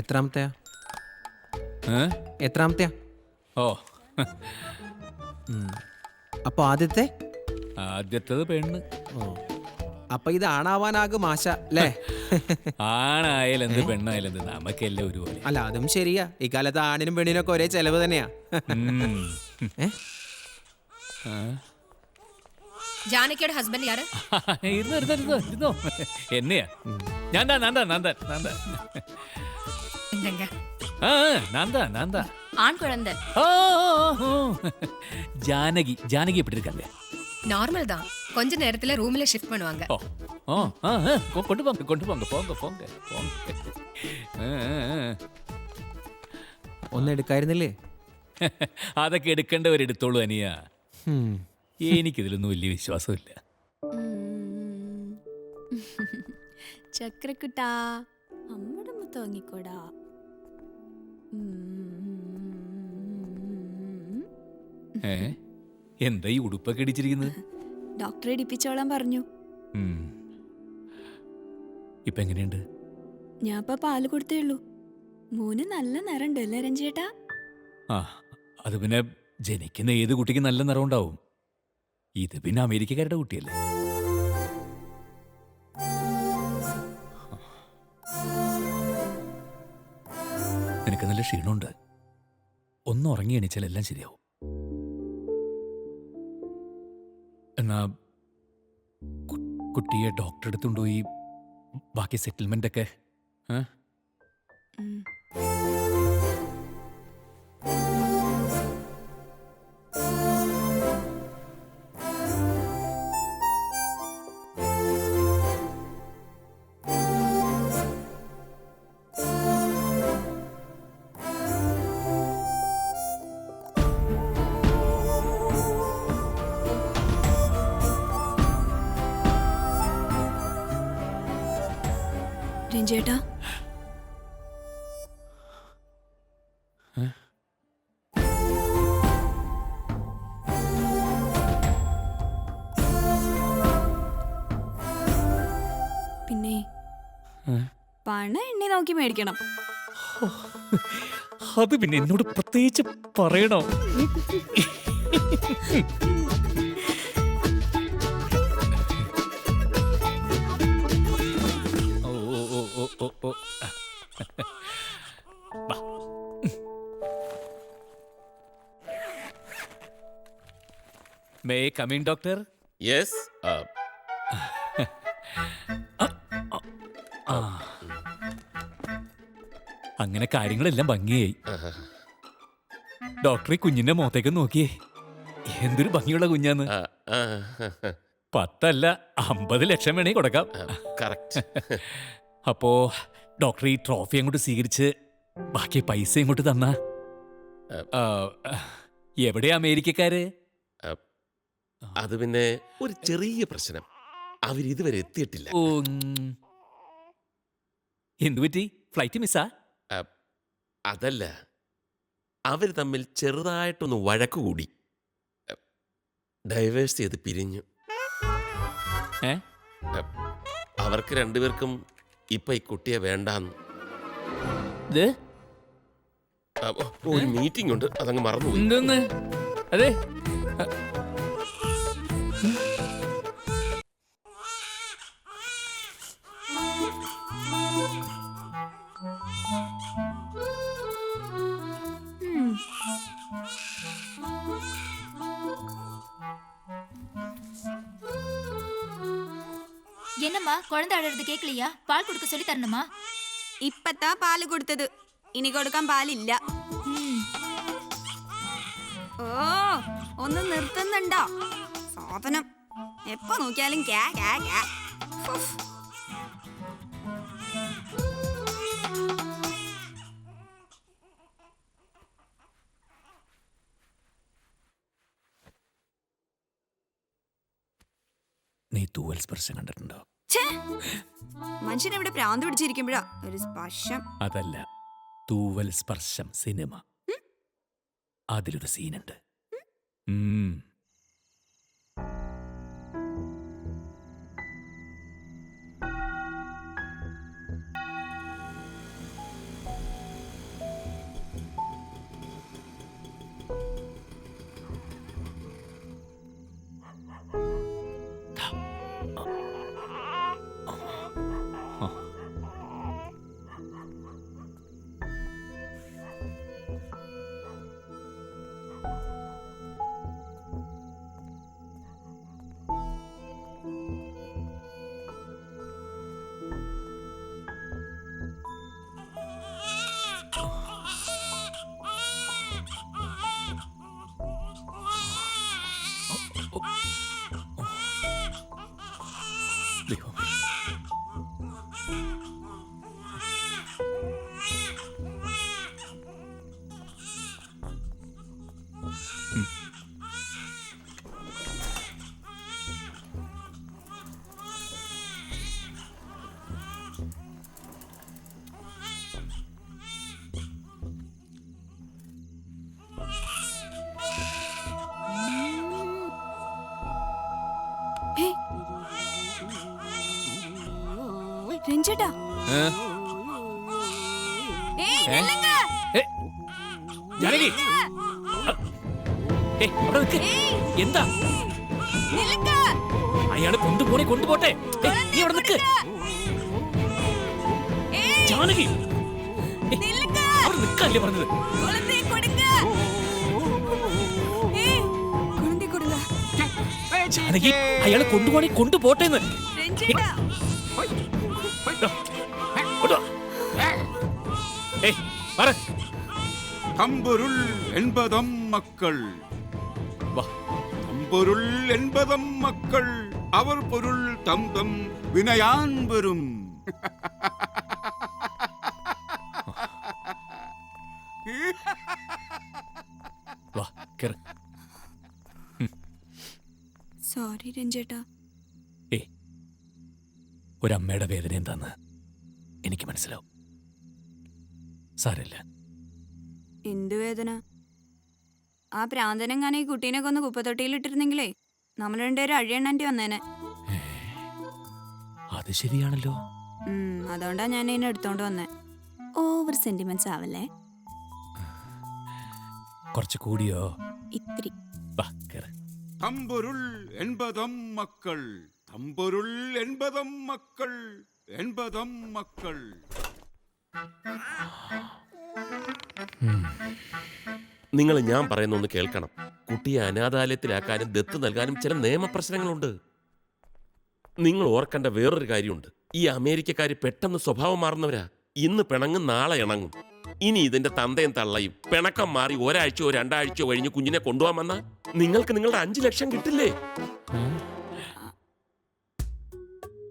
എത്രാമത്തെയാ? ഏ? എത്രാമത്തെയാ? ഓ അപ്പൊ ആദ്യത്തെ? ആദ്യത്തത് പെണ്ണ്. ഓ, അപ്പൊ ഇത് ആണാവാനാകും ആശ അല്ലേ? ആണായാലും എന്ത് പെണ്ണായാലും എന്ത് നമുക്കെല്ലാം ഒരുപോലെ. അല്ല, അതും ശരിയാ. ഇക്കാലത്ത് ആണിനും പെണ്ണിനൊക്കെ ഒരേ ചെലവ് തന്നെയാ. ഉം. ഏ? ആ? ജാനകിയുടെ ഹസ്ബൻഡ് യാര്? ഇരുന്നോ. എന്നെയാ? ഞാൻ താ. എന്തങ്ക நான் தான். ஆண் குழந்தை. ஜானகி எப்படி இருக்காங்க? நார்மல் தான். கொஞ்ச நேரத்துல ரூம்ல ஷிஃப்ட் பண்ணுவாங்க. கொண்டு போங்க. ഒന്നും എടുക്കായിരുന്നില്ലേ? അതൊക്കെ എടുക്കേണ്ടവരെടുത്തോളൂ അനിയ. എനിക്കിതിലൊന്നും വലിയ വിശ്വാസമില്ല. ചക്രക്കുട്ടാ, അമ്മടമ്മ തോന്നിക്കോടാ. എന്താ ഈ ഉടുപ്പൊക്കെ ഇടിച്ചിരിക്കുന്നത്? ഡോക്ടറെ ഇടിപ്പിച്ചോളാൻ പറഞ്ഞു. ഇപ്പൊ എങ്ങനെയുണ്ട്? ഞാൻ ഇപ്പൊ പാല് കൊടുത്തേ ഉള്ളൂ. മോന് നല്ല നിറണ്ട് അല്ലേ രഞ്ജേട്ടാ? ആ, അത് പിന്നെ ജനിക്കുന്ന ഏത് കുട്ടിക്ക് നല്ല നിറം ഉണ്ടാവും. ഇത് പിന്നെ അമേരിക്കക്കാരുടെ കുട്ടിയല്ലേ. നിനക്ക് നല്ല ക്ഷീണമുണ്ട്. ഒന്ന് ഉറങ്ങി എണീച്ചാൽ എല്ലാം ശരിയാവും. എന്നാ കുട്ടിയെ ഡോക്ടറെ അടുത്തുകൊണ്ടുപോയി ബാക്കി സെറ്റിൽമെന്റ് ഒക്കെ. രഞ്ജേട്ടാ, പിന്നെ പണം എണ്ണി നോക്കി മേടിക്കണം. അത് പിന്നെ എന്നോട് പ്രത്യേകിച്ച് പറയണോ? May I come in, doctor? Yes. അങ്ങനെ കാര്യങ്ങളെല്ലാം ഭംഗിയായി. ഡോക്ടറെ കുഞ്ഞിന്റെ മുഖത്തേക്ക് നോക്കിയേ. എന്തൊരു ഭംഗിയുള്ള കുഞ്ഞാന്ന്. 10 അല്ല 50 ലക്ഷം വേണേ കൊടുക്കാം. കറക്റ്റ്. അപ്പോ ഡോക്ടർ ഈ ട്രോഫി അങ്ങോട്ട് സ്വീകരിച്ച് ബാക്കി പൈസ ഇങ്ങോട്ട് തന്ന. എവിടെയാ അമേരിക്കക്കാര്? അത് പിന്നെ ഒരു ചെറിയ പ്രശ്നം, അവരിതുവരെ എത്തിയിട്ടില്ല. എന്തു പറ്റി? ഫ്ലൈറ്റ് മിസ്സാ? അതല്ല, അവർ തമ്മിൽ ചെറുതായിട്ടൊന്ന് വഴക്കുകൂടി. ഡൈവേഴ്സ് ചെയ്ത് പിരിഞ്ഞു. അവർക്ക് രണ്ടുപേർക്കും ഇപ്പൊ ഈ കുട്ടിയെ വേണ്ടാന്ന്. ഒരു മീറ്റിംഗ് ഉണ്ട്, അതങ്ങ് മറന്നു. അതെ, என்னம்மா குழந்தை அழறது கேட்கலையா? பால் கொடுக்க சொல்லி தரணுமா? ഇപ്പത്താ പാല് കൊടുത്തത്, ഇനി കൊടുക്കാൻ പാലില്ല. ഓ, ഒന്ന് നിർത്തുന്നുണ്ടോ സാധനം? എപ്പോ നോക്കിയാലും ക്യാ ക്യാ ക്യാ. നീ തൂവൽ സ്പർശം കണ്ടിട്ടുണ്ടോ? മനുഷ്യനെവിടെ പ്രാന്ത് പിടിച്ചിരിക്കുമ്പോഴാ ഒരു സ്പർശം. അതല്ല, തൂവൽ സ്പർശം സിനിമ. അതിലൊരു സീനുണ്ട്. രഞ്ജേട്ടാ ഏ? ഏയ് ഏ? നില്ലുങ്ക. ഏ, ജാനകി ഏ, അവിടെ നിക്ക്. എന്താ നില്ലുങ്ക. അയാള് കൊണ്ടുപോട്ടെ ഏ, നീ അവിടെ നിക്ക് ഏയ് ജാനകി നില്ലുങ്ക. അവിടെ നിക്കല്ലേ പറഞ്ഞത് കുഴந்தை കൊടുങ്ക. ഏയ് കുഴந்தை കൊടുങ്ക. ജാനകി അയാളെ കൊണ്ടുപോട്ടേന്ന് രഞ്ജേട്ടാ ഏയ് പറ தம்பொருள் என்பதம் மக்கள் വാ தம்பொருள் என்பதம் மக்கள் அவர் பொருள் தம் தம் வினையான் பெறும் വാ കേറ് സോറി രഞ്ജേട്ടാ. ഏ ഒരമ്മയുടെ വേദന എന്താന്ന് എനിക്ക് മനസ്സിലാവും. സാരമില്ല. എന്തു വേദന? ആ പ്രാന്തനെങ്ങാനും ഈ കുട്ടീനെ കൊന്ന് കുപ്പത്തൊട്ടിയിലിട്ടിരുന്നെങ്കിലേ നമ്മൾ രണ്ടുപേരും അഴിയണ്ണാൻ്റെ വന്നേനെ. അത് ശരിയാണല്ലോ. അതുകൊണ്ടാ ഞാൻ ഇതിനെ എടുത്തോണ്ട് വന്നേ. ഓവർ സെന്റിമെന്റ്സ് ആവല്ലേ. കുറച്ച് കൂടിയോ? ഇത്തിരി. വാ കേറ്. தம்பொருள் என்பதம் மக்கள் தம்பொருள் என்பதம் மக்கள் என்பதம் மக்கள் നിങ്ങൾ ഞാൻ പറയുന്ന ഒന്ന് കേൾക്കണം. കുട്ടിയെ അനാഥാലയത്തിലാക്കാനും ദത്ത് നൽകാനും ചില നിയമപ്രശ്നങ്ങളുണ്ട്. നിങ്ങൾ ഓർക്കേണ്ട വേറൊരു കാര്യമുണ്ട്. ഈ അമേരിക്കക്കാര് പെട്ടെന്ന് സ്വഭാവം മാറുന്നവരാ. ഇന്ന് പിണങ്ങും നാളെ ഇണങ്ങും. ഇനി ഇതിന്റെ തന്തയും തള്ളയും പിണക്കം മാറി ഒരാഴ്ചയോ 2 ആഴ്ചയോ കഴിഞ്ഞ് കുഞ്ഞിനെ കൊണ്ടുപോകാൻ വന്നാൽ നിങ്ങൾക്ക് നിങ്ങളുടെ 5 ലക്ഷം കിട്ടില്ലേ?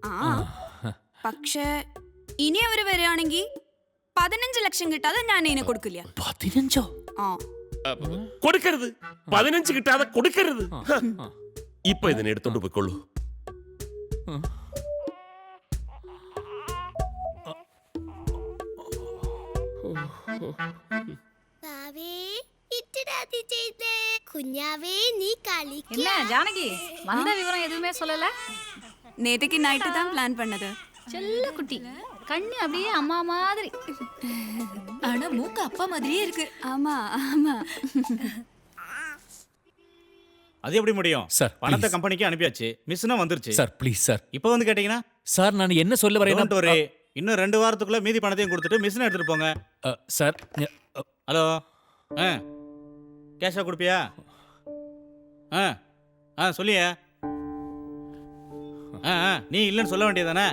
ആ പക്ഷേ ഇനി അവര് വരികയാണെങ്കിൽ 15 ലക്ഷം കിട്ടാതെ ഞാൻ ഇതിനെ കൊടുക്കില്ല. 15? ആ കൊടുക്കരുത്. 15 കിട്ടാതെ കൊടുക്കരുത്. ഇപ്പൊ ഇതിനെ എടുത്തോണ്ട് പോയിക്കൊള്ളൂ. குஞ்சாவே நீ களிக்க என்ன ஜானகி வந்த விவரம் எதுவுமே சொல்லல. நேற்றுக்கு நைட்டு தான் பிளான் பண்ணது. செல்ல குட்டி கண்ணு அப்படியே அம்மா மாதிரி. ஆனா மூக்கு அப்பா மாதிரியே இருக்கு. ஆமா ஆமா. அது எப்படி முடியும் சார் பணத்தை please. கம்பெனிக்கு அனுப்பியாச்சு, மிஷினும் வந்துருச்சு. Sir please sir. இப்போ வந்து கேட்டீங்கன்னா சார் நான் என்ன சொல்ல Don't worry. வரேன்? இன்னும் 2 வாரத்துக்குள்ள மீதி பணத்தையும் கொடுத்துட்டு மிஷினை எடுத்துட்டு போங்க. சார் ஹலோ கேஷா கொடுப்பியா? சொல்லியா? நீ இல்லைன்னு சொல்ல வேண்டியதானே?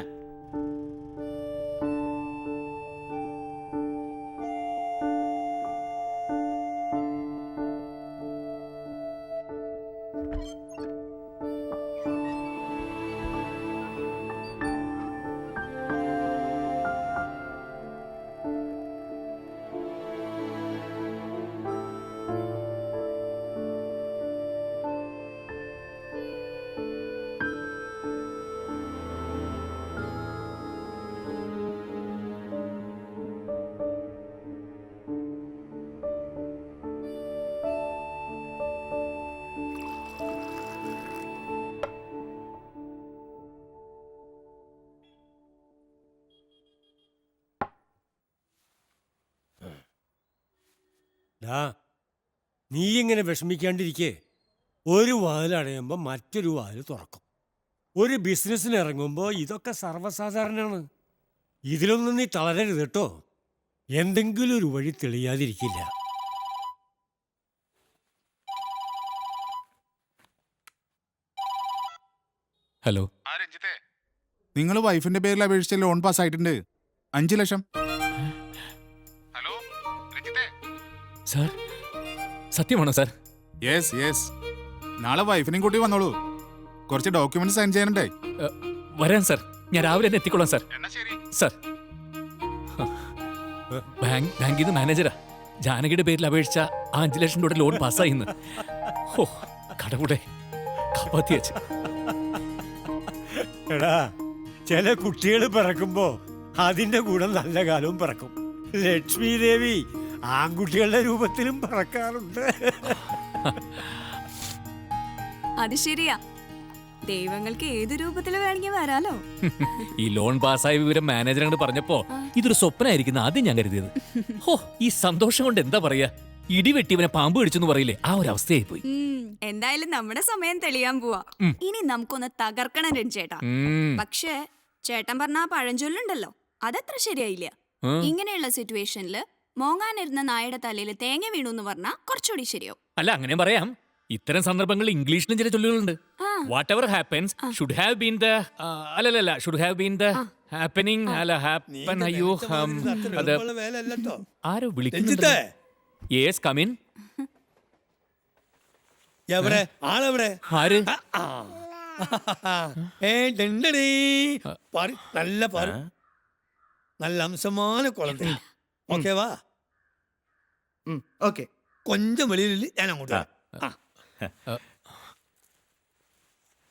നീ ഇങ്ങനെ വിഷമിക്കാണ്ടിരിക്കേ. ഒരു വാതിൽ അടയുമ്പോൾ മറ്റൊരു വാതിൽ തുറക്കും. ഒരു ബിസിനസ്സിന് ഇറങ്ങുമ്പോൾ ഇതൊക്കെ സർവ്വസാധാരണമാണ്. ഇതിലൊന്നും നീ തളരരുത് കേട്ടോ. എന്തെങ്കിലും ഒരു വഴി തെളിയാതിരിക്കില്ല. ഹലോ, നിങ്ങൾ വൈഫിന്റെ പേരിൽ അപേക്ഷിച്ച ലോൺ പാസ്സായിട്ടുണ്ട്. 5 ലക്ഷം. ഹലോ സാർ സത്യമാണോ സാർ? Yes yes. നാളെ വൈഫിനെയും കൂട്ടി വന്നോളൂ. കുറച്ച് ഡോക്യുമെന്റ് സൈൻ ചെയ്യാനുണ്ടേ. വരാൻ സാർ. ഞാൻ രാവിലെ തന്നെ എത്തിക്കൊള്ളാം സാർ. സാർ ബാങ്കിൽ നിന്ന് മാനേജരാ ജാനകിയുടെ പേരിൽ അപേക്ഷിച്ച 5 ലക്ഷം രൂപയുടെ ലോൺ പാസ്സായിന്ന്. ഓ കടകൂടെ കാപ്പാത്തിയച്ച്. എടാ, ചില കുട്ടികൾ പിറക്കുമ്പോ അതിന്റെ കൂടെ നല്ല കാലവും പിറക്കും. ലക്ഷ്മി ദേവി ആൺകുട്ടികളുടെ രൂപത്തിലും പിറക്കാറുണ്ട്. അത് ശരിയാ. ദൈവങ്ങൾക്ക് ഏത് രൂപത്തിൽ വേണമെങ്കിൽ വരാലോ. ഈ ലോൺ പാസ്സായ വിവരം മാനേജർ അങ്ങോട്ട് പറഞ്ഞപ്പോ ഇതൊരു സ്വപ്നമായിരിക്കുന്ന ആദ്യം ഞാൻ കരുതിയത്. ഹോ, ഈ സന്തോഷം കൊണ്ട് എന്താ പറയാ, ഇടിവെട്ടിവനെ പാമ്പ് കടിച്ചെന്ന് പറയില്ലേ, ആ ഒരു അവസ്ഥയായി പോയി. എന്തായാലും നമ്മുടെ സമയം തെളിയാൻ പോവാ. ഇനി നമുക്കൊന്ന് തകർക്കണം രഞ്ജേട്ടാ. പക്ഷേ ചേട്ടൻ പറഞ്ഞ ആ പഴഞ്ചൊല്ലുണ്ടല്ലോ, അതത്ര ശരിയായില്ല. ഇങ്ങനെയുള്ള സിറ്റുവേഷനില് മോങ്ങാനിരുന്ന നായയുടെ തലയിൽ തേങ്ങ വീണു എന്ന് പറഞ്ഞാൽ കുറച്ചുകൂടി ശരിയാവും. അല്ല, അങ്ങനെ പറയാം. ഇത്തരം സന്ദർഭങ്ങളിൽ ഇംഗ്ലീഷിലും ചില ചൊല്ലുകളുണ്ട്. Whatever happens should have been the അല്ലല്ല should have been the happening അല്ല ഹാപ്പൻ. അയ്യോ, അത് ആരോ വിളിക്കുന്നുണ്ട്. Yes, come in. എവിടെ ആളെവിടെ? ആര്? നല്ല പാറ്, നല്ല അംശமான കുളത്തിൽ. ഓക്കെ വാ. ഓക്കെ. കൊഞ്ചം വെളിയിൽ ഞാൻ അങ്ങോട്ട് വരാം.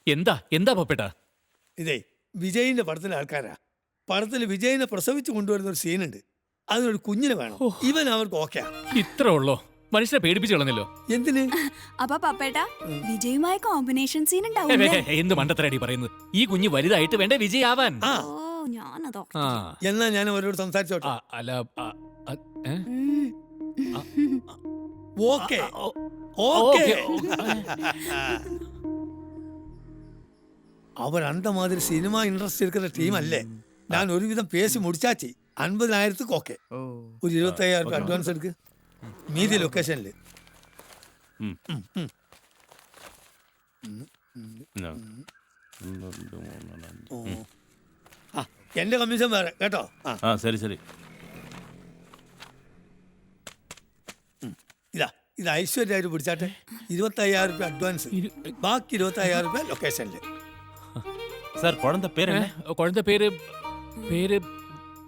എന്താ എന്താ പപ്പേട്ടാ? ഇതേ വിജയിന്റെ പടത്തിലെ ആൾക്കാരാ. പടത്തിൽ വിജയിനെ പ്രസവിച്ച് കൊണ്ടുവരുന്ന ഒരു സീനുണ്ട്. അതിനൊരു കുഞ്ഞിനെ വേണം. ഇവൻ അവർക്ക് ഓക്കെ. ഇത്ര ഉള്ളോ? മനുഷ്യനെ പേടിപ്പിച്ചു കളഞ്ഞല്ലോ. എന്തിന്? അപ്പൊ പപ്പേട്ടാ വിജയുമായ കോമ്പിനേഷൻ സീൻ ഉണ്ടാവും. എന്ത് മണ്ടത്തരടി പറയുന്നത്? ഈ കുഞ്ഞ് വലുതായിട്ട് വേണ്ടേ വിജയാവാൻ? ഞാനതോ. എന്നാ ഞാൻ അവരോട് സംസാരിച്ചോട്ടെ. അല്ല, ഓക്കെ ഓക്കെ. അവർ അന്ത മാതിരി സിനിമ ഇൻട്രസ്റ്റ് എടുക്കുന്ന ടീമല്ലേ. ഞാൻ ഒരുവിധം പേശി മുടിച്ചാച്ചി. 50,000 ഓക്കെ. ഒരു 25,000 അഡ്വാൻസ് എടുക്ക്. മീതി ലൊക്കേഷനില്. എന്റെ കമ്മീഷൻ വേറെ കേട്ടോ. ശരി ശരി. ഇത് ഐശ്വര്യമായിട്ട് പിടിച്ചാട്ടെ. 25,000 അഡ്വാൻസ്, ബാക്കി 25,000 ലൊക്കേഷനില്. സാർ, കുഴന്ത പേര് കുഴന്ത പേര് പേര്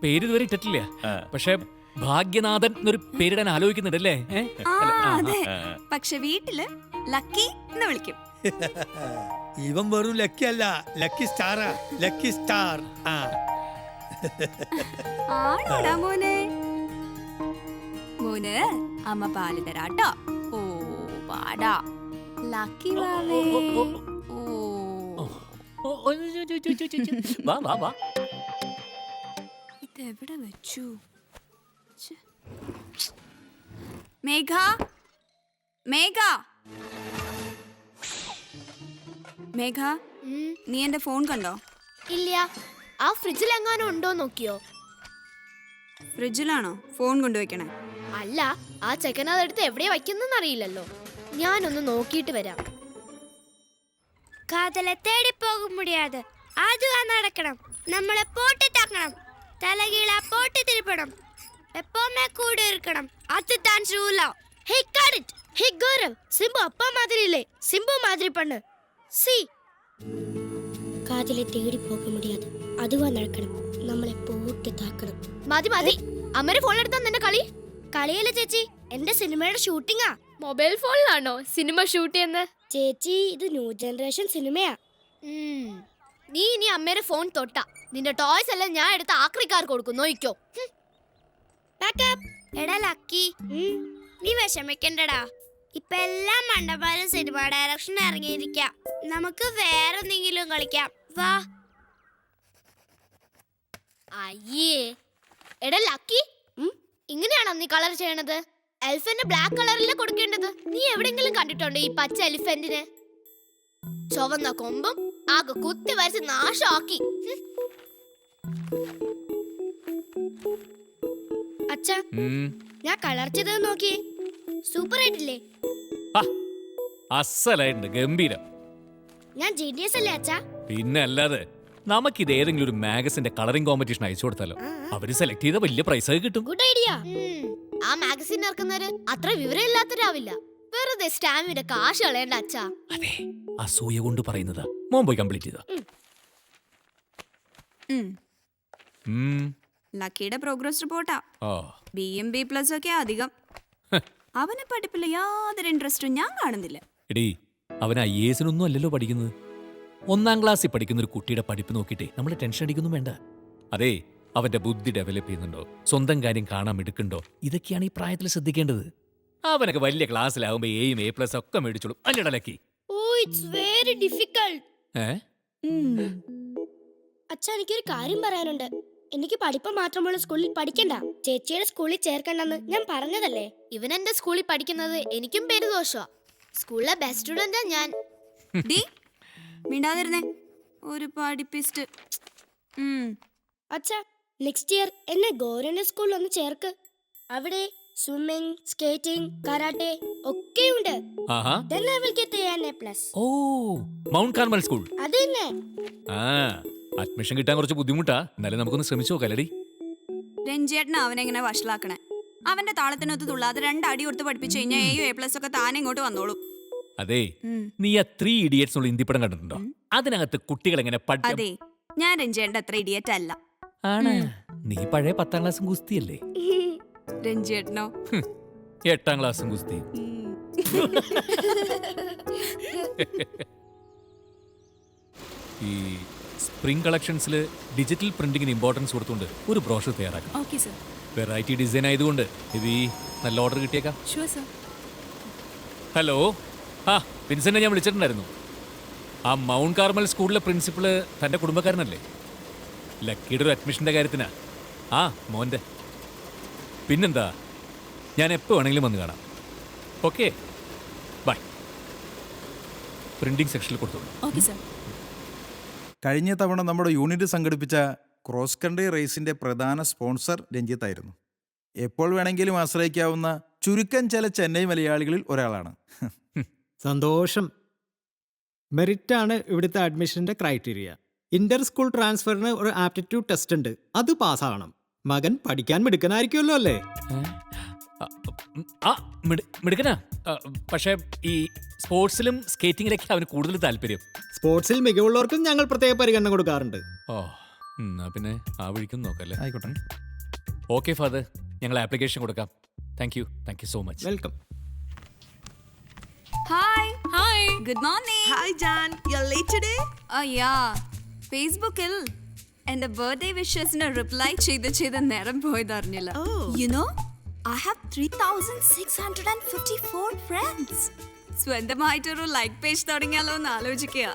പേര് ഇതുവരെ ഇട്ടിട്ടില്ല. പക്ഷെ ഭാഗ്യനാഥൻ എന്നൊരു പേരിടാൻ ആലോചിക്കുന്നുണ്ടല്ലേ? അതെ, പക്ഷെ വീട്ടില് ലക്കി എന്ന് വിളിക്കും. ഇവൻ വെറും ലക്കി അല്ല, ലക്കി സ്റ്റാറാ. Lucky star. ആണോടാ മോനെ? മോന് അമ്മ പാല് തരാട്ടോ. ഓ പാടാ ലക്കി വാവേ. ഇതെവിടെ വെച്ചു? മേഘ, മേഘ, മേഘ, നീ എന്റെ ഫോൺ കണ്ടോ? ഇല്ല. ആ ഫ്രിഡ്ജിൽ എങ്ങാനും ഉണ്ടോ നോക്കിയോ? ഫ്രിഡ്ജിലാണോ ഫോൺ കൊണ്ടുവയ്ക്കണേ? അല്ല, ആ ചെക്കനതെടുത്ത് എവിടെ വയ്ക്കുന്നെന്ന് അറിയില്ലല്ലോ. ഞാനൊന്ന് നോക്കിയിട്ട് വരാം. കാതലെ തേടി പോകും മുടിയാതെ അതുവാ നടക്കണം. നമ്മളെ പോട്ടി താക്കണം, തലകീഴ പോട്ടി തിരിപ്പണം, എപ്പോമേ കൂടെ ഇരിക്കണം. அதுதான் ரூலா. ஹே காட் இட். ஹே கௌரவ், சிம்பு அப்பா மாதிரி இல்லை, சிம்பு மாதிரி பண்ணு. சி കാതിലെ തേടി പോക മുടിയാതെ അതുവാ നടക്കണം, നമ്മളെ പോട്ടി താക്കണം. മതി മതി, അമ്മയുടെ ഫോൺ എടുത്താ നിന്റെ കളി. കളിയല്ല ചേച്ചി, എന്റെ സിനിമയുടെ ഷൂട്ടിങ്ങാ. മൊബൈൽ ഫോണിലാണോ സിനിമ ഷൂട്ട് ചെയ്യുന്നത്? ചേച്ചി, ഇത് ന്യൂ ജനറേഷൻ സിനിമയാ. നീ ഇനി അമ്മയുടെ ഫോൺ തൊട്ടാ നിന്റെ ടോയ്സ് എല്ലാം ഞാൻ എടുത്ത് ആക്രിക്കാർ കൊടുക്കും, നോയിക്കോ. എടാ ലക്കി, നീ വിഷമിക്കണ്ടടാ. ഇപ്പൊ എല്ലാം മണ്ടന്മാരും സിനിമ ഡയറക്ഷൻ ഇറങ്ങിയിരിക്ക. നമുക്ക് വേറെ എന്തെങ്കിലും കളിക്കാം, വാ. അയ്യേ, എടാ ലക്കി, ഇങ്ങനെയാണോ നീ കളർ ചെയ്യണത്? എലിഫന്റ് ബ്ലാക്ക് കളറിൽ കൊടുക്കേണ്ടത്. നീ എവിടെങ്കിലും കണ്ടിട്ടുണ്ടോ ഈ പച്ച എലിഫന്റിനെ? ചുവന്ന കൊമ്പും ആകെ കുത്തി വരച്ച് നാശമാക്കി. അച്ഛാ, ഞാൻ കളർ ചെയ്തത് നോക്കിയേ, സൂപ്പർ ആയിട്ടില്ലേ? അസലായിട്ടുണ്ട്, ഗംഭീരം. ഞാൻ ജീനിയസ് അല്ലേ അച്ഛാ? പിന്നെ അല്ലാതെ. നമുക്കിത് ഏതെങ്കിലും ഒരു മാഗസിന്റെ കളറിംഗ് കോമ്പറ്റീഷൻ അയച്ചു കൊടുത്താലോ? അവര് സെലക്ട് ചെയ്ത വലിയ പ്രൈസ് കിട്ടും. Good idea. ആ മാഗസിൻ ഇറക്കുന്നവര് അത്ര വിവരമില്ലാത്തവരാവില്ല. വെറുതെ സ്റ്റാമ്പിന്റെ കാശ് കളയണ്ട അച്ഛാ. അതെ, അസൂയ കൊണ്ട് പറയുന്നതാ. മോൻ പോയി കംപ്ലീറ്റ് ചെയ്താ. ലക്കിയുടെ പ്രോഗ്രസ് റിപ്പോർട്ടാ. BM++ ഒക്കെ അധികം. അവനെ പഠിപ്പില്ല യാതൊരു ഇൻട്രസ്റ്റും ഞാൻ കാണുന്നില്ല. എടീ, അവൻ IAS അല്ലല്ലോ പഠിക്കുന്നത്. 1ാം ക്ലാസ്സിൽ പഠിക്കുന്ന ഒരു കുട്ടിയുടെ പഠിപ്പ് നോക്കിയിട്ടേ നമ്മൾ ടെൻഷൻ അടിക്കൊന്നും വേണ്ട. അതെ, അവന്റെ ബുദ്ധി ഡെവലപ്പ് ചെയ്യുന്നുണ്ടോ, സ്വന്തം കാര്യം കാണാൻ എടുക്കണ്ടോ, ഇതൊക്കെയാണ് ഈ പ്രായത്തിൽ ശ്രദ്ധിക്കേണ്ടത്. അവനൊക്കെ വലിയ ക്ലാസ്സിലാവുമ്പോ Aയും A+ ഒക്കെ മേടിച്ചോളും. അല്ലടാ Lucky? Oh, it's very difficult. ഏ അച്ഛ എനിക്കൊരു കാര്യം പറയാനുണ്ട്. എനിക്ക് പഠിപ്പ് മാത്രമുള്ള സ്കൂളിൽ പഠിക്കണ്ട, ചേച്ചിയുടെ സ്കൂളിൽ ചേർക്കണ്ടെന്ന് ഞാൻ പറഞ്ഞതല്ലേ. ഇവൻ എന്റെ സ്കൂളിൽ പഠിക്കുന്നത് എനിക്കും പേര് ദോഷമാ. സ്കൂളിലെ ബെസ്റ്റ് സ്റ്റുഡന്റാ ഞാൻ. മിണ്ടാതിരുന്നേ, ഒരു പഠിപ്പിസ്റ്റ്. അച്ഛ നെക്സ്റ്റ് ഇയർ എന്നെ ഗോരന്റെ സ്കൂളിൽ ഒന്ന് ചേർക്ക്. അവിടെ സ്വിമ്മിംഗ്, സ്കേറ്റിംഗ്, കരാട്ടെ ഒക്കെയുണ്ട്. Then I will get an A+. Oh, Mount Carmel school. അതന്നെ. അഡ്മിഷൻ കിട്ടാൻ കുറച്ച് ബുദ്ധിമുട്ടാ, എന്നാലും നമുക്കൊന്ന് ശ്രമിച്ചു നോക്കാലടി. രഞ്ജേട്ടന് അവനെങ്ങനെ വഷളാക്കണേ? അവന്റെ താളത്തിനൊത്ത് തുള്ളാതെ 2 അടി കൊടുത്ത് പഠിപ്പിച്ചു കഴിഞ്ഞാൽ A+ ഒക്കെ താനെ ഇങ്ങോട്ട് വന്നോളും. അതെ, നീ ആ 3 Idiots ഉള്ള ഹിന്ദി പടം കണ്ടിട്ടുണ്ടോ? അതിനകത്ത് കുട്ടികൾ എങ്ങനെ അതെ, ഞാൻ രഞ്ജേട്ടന്റെ അത്ര ഇഡിയറ്റ് അല്ല. ആണ്, നീ പഴയ 10ാം ക്ലാസ്സും ഗുസ്തിയല്ലേ? രഞ്ജേട്ടനോ 8ാം ക്ലാസ്സും ഗുസ്തി. ഈ സ്പ്രിംഗ് കളക്ഷൻസിൽ ഡിജിറ്റൽ പ്രിന്റിങ്ങിന് ഇമ്പോർട്ടൻസ് കൊടുത്തുകൊണ്ട് ഒരു ബ്രോഷർ തയ്യാറാക്കാം. Okay sir. വെറൈറ്റി ഡിസൈൻ ആയതുകൊണ്ട് ഇത് നല്ല ഓർഡർ കിട്ടിയേക്കാം. Sure sir. ഹലോ, വിൻസെന്റിനെ ഞാൻ വിളിച്ചിട്ടുണ്ടായിരുന്നു. ആ മൗണ്ട് കാർമൽ സ്കൂളിലെ പ്രിൻസിപ്പള് തൻ്റെ കുടുംബക്കാരനല്ലേ? ലക്കിയുടെ ഒരു അഡ്മിഷൻ്റെ കാര്യത്തിനാ. മോൻ്റെ. പിന്നെന്താ, ഞാൻ എപ്പോൾ വേണമെങ്കിലും വന്ന് കാണാം. Okay, by. പ്രിന്റിംഗ് സെക്ഷനിൽ കൊടുത്തോളൂ. Okay sir. കഴിഞ്ഞ തവണ നമ്മുടെ യൂണിറ്റ് സംഘടിപ്പിച്ച ക്രോസ് കൺട്രി റേസിന്റെ പ്രധാന സ്പോൺസർ രഞ്ജിത്തായിരുന്നു. എപ്പോൾ വേണമെങ്കിലും ആശ്രയിക്കാവുന്ന ചുരുക്കം ചില ചെന്നൈ മലയാളികളിൽ ഒരാളാണ്. സന്തോഷം. മെറിറ്റാണ് ഇവിടുത്തെ അഡ്മിഷന്റെ ക്രൈറ്റീരിയ. ഇന്റർ സ്കൂൾ ട്രാൻസ്ഫറിന് ഒരു ആപ്റ്റിറ്റ്യൂഡ് ടെസ്റ്റ് ഉണ്ട്, അത് പാസ്സാകണം. മകൻ പഠിക്കാൻ മിടുക്കനായിരിക്കുമല്ലോ അല്ലേ? മിടുക്കനാ, പക്ഷേ ഈ സ്പോർട്സിലും സ്കേറ്റിംഗിലൊക്കെ അവന് കൂടുതൽ താല്പര്യം. സ്പോർട്സിൽ മികവുള്ളവർക്കും ഞങ്ങൾ പ്രത്യേക പരിഗണന കൊടുക്കാറുണ്ട്. എന്നാ പിന്നെ ആ വഴിക്കും നോക്കല്ലേ. ആയിക്കോട്ടെ. ഓക്കെ ഫാദർ, ഞങ്ങൾ ആപ്ലിക്കേഷൻ കൊടുക്കാം. Thank you so much. Welcome. Hi. Good morning. Hi Jan, you are late today? ഫേസ്ബുക്കിൽ എന്റെ ബർത്ത്ഡേ വിഷസിന് റിപ്ലൈ ചെയ്ത് നേരം പോയത് അറിഞ്ഞില്ല. You know, I have 3,654 friends. സ്വന്തമായിട്ടൊരു ലൈക്ക് പേജ് തുടങ്ങിയാലോ എന്ന് ആലോചിക്കുക.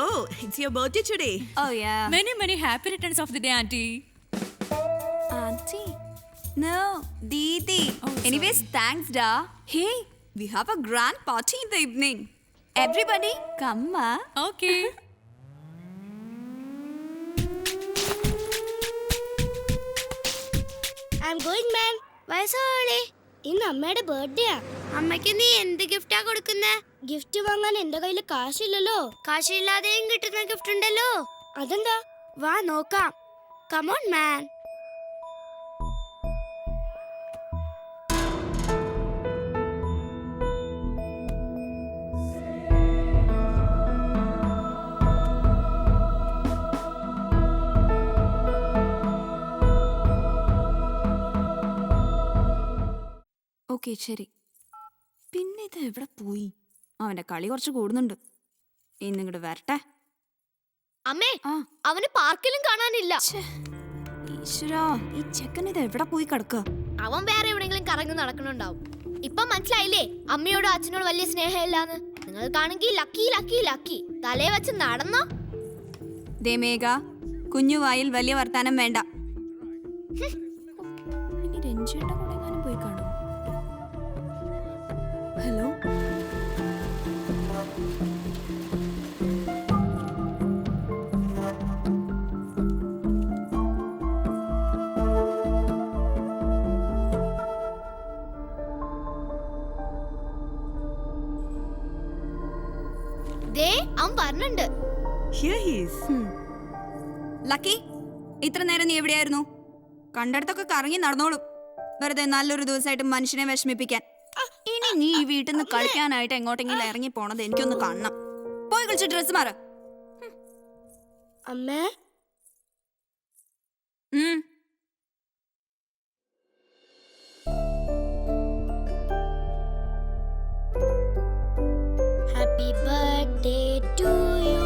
Oh, it's your birthday today. Oh yeah. Many happy returns of the day, auntie. Auntie? No, Didi. Anyways, thanks da. Hey, we have a grand party in the evening. Everybody, come ma. Okay. I'm going, man. വയസ്സോളെ, ഇന്ന് അമ്മയുടെ ബർത്ത്ഡേയാ. അമ്മയ്ക്ക് നീ എന്ത് ഗിഫ്റ്റാ കൊടുക്കുന്നേ? Gift വാങ്ങാൻ എന്റെ കയ്യിൽ കാശില്ലല്ലോ. കാശില്ലാതെയും കിട്ടുന്ന ഗിഫ്റ്റ് ഉണ്ടല്ലോ. അതെന്താ? വാ നോക്കാം. Come on, man. ഓക്കെ ശരി. പിന്നെ ഇത് എവിടെ പോയി? അവന്റെ കളി കുറച്ച് കൂടുന്നുണ്ട്. ഇന്നിങ്ങോട്ട് വരട്ടെ. അമ്മേ, അവന് പാർക്കിലും കാണാനില്ല. ഈശ്വരാ, ഈ ചെക്കൻ ഇത് എവിടെ പോയി കിടക്കുക? അവൻ വേറെ എവിടെയെങ്കിലും കറങ്ങി നടക്കണുണ്ടാവും. ഇപ്പൊ മനസ്സിലായില്ലേ അമ്മയോടും അച്ഛനോട് വലിയ സ്നേഹമില്ലാന്ന്? നിങ്ങൾക്കാണെങ്കിൽ ലക്കി ലക്കി ലക്കി തലേ വെച്ച് നടന്നോ? ദേമേഘ, കുഞ്ഞു വായിൽ വലിയ വർത്താനം വേണ്ട. ഇനി രഞ്ജിയുടെ കൂടെ എങ്ങാനും പോയി കാണും. ഹലോ, അവൻ പറഞ്ഞിട്ടുണ്ട്. ലക്കി, ഇത്ര നേരം നീ എവിടെയായിരുന്നു? കണ്ടടത്തൊക്കെ കറങ്ങി നടന്നോളും. വെറുതെ നല്ലൊരു ദിവസമായിട്ട് മനുഷ്യനെ വിഷമിപ്പിക്കാൻ. ഇനി നീ ഈ വീട്ടിൽ നിന്ന് കളിക്കാനായിട്ട് എങ്ങോട്ടെങ്കിലും ഇറങ്ങി പോണത് എനിക്കൊന്ന് കാണണം. പോയി കളിച്ച് ഡ്രസ് മാറ. അമ്മേ, happy birthday to you.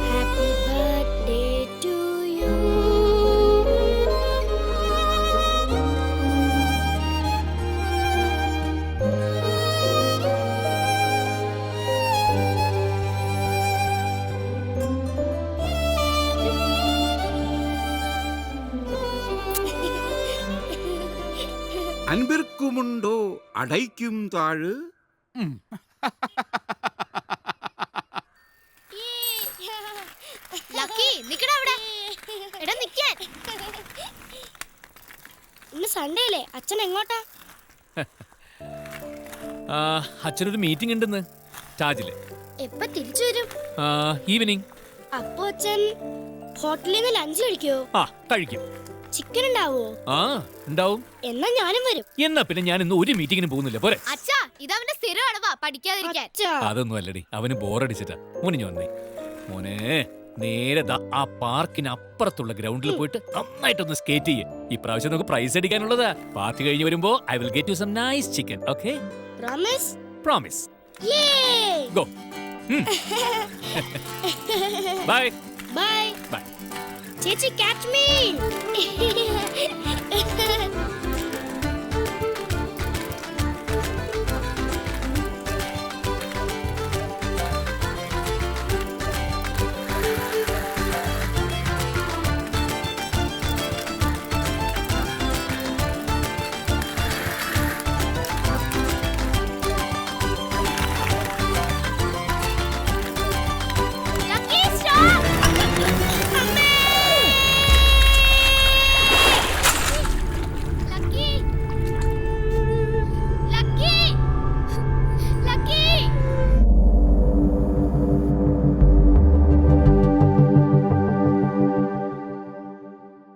Happy birthday to you. അൻപിർക്കുമുണ്ടോ അടയ്ക്കും താഴ്? ലക്കി നിക്കടാ അവിടെ. എടാ നിക്കാൻ. ഇന്ന് സൺഡേ അല്ലേ, അച്ഛൻ എങ്ങോട്ടാ? അച്ഛനൊരു മീറ്റിംഗ് ഉണ്ടെന്ന് ടാജില്. എപ്പ തിരിച്ചു വരും? ഈവനിങ്. അപ്പൊ അച്ഛൻ ഹോട്ടലിൽ നിന്ന് ലഞ്ച് കഴിക്കോ? കഴിക്കും. ചിക്കൻ ഉണ്ടാവോ? ഉണ്ടാവും. എന്നാ ഞാനും വരും. എന്നാ പിന്നെ ഞാൻ ഇന്ന് ഒരു മീറ്റിങ്ങിന് പോകുന്നില്ല, പോരെ? അച്ഛാ ഇതവന്റെ സ്ഥിരം അടവാ, പഠിക്കാതിരിക്കാൻ. അതൊന്നും അല്ലടി, അവന് ബോറടിച്ചിട്ടാ. മോനെ ഞാൻ വന്നേ. മോനെ നേരെ ആ പാർക്കിന് അപ്പുറത്തുള്ള ഗ്രൗണ്ടിൽ പോയിട്ട് നന്നായിട്ടൊന്ന് സ്കേറ്റ് ചെയ്യേ. ഈ പ്രാവശ്യം നമുക്ക് പ്രൈസ് അടിക്കാനുള്ളതാ. പാർട്ടി കഴിഞ്ഞ് വരുമ്പോ I will get you some nice chicken. Okay? Promise? Promise. Yay! Go. Bye. Bye. Bye. ചേച്ചി catch me.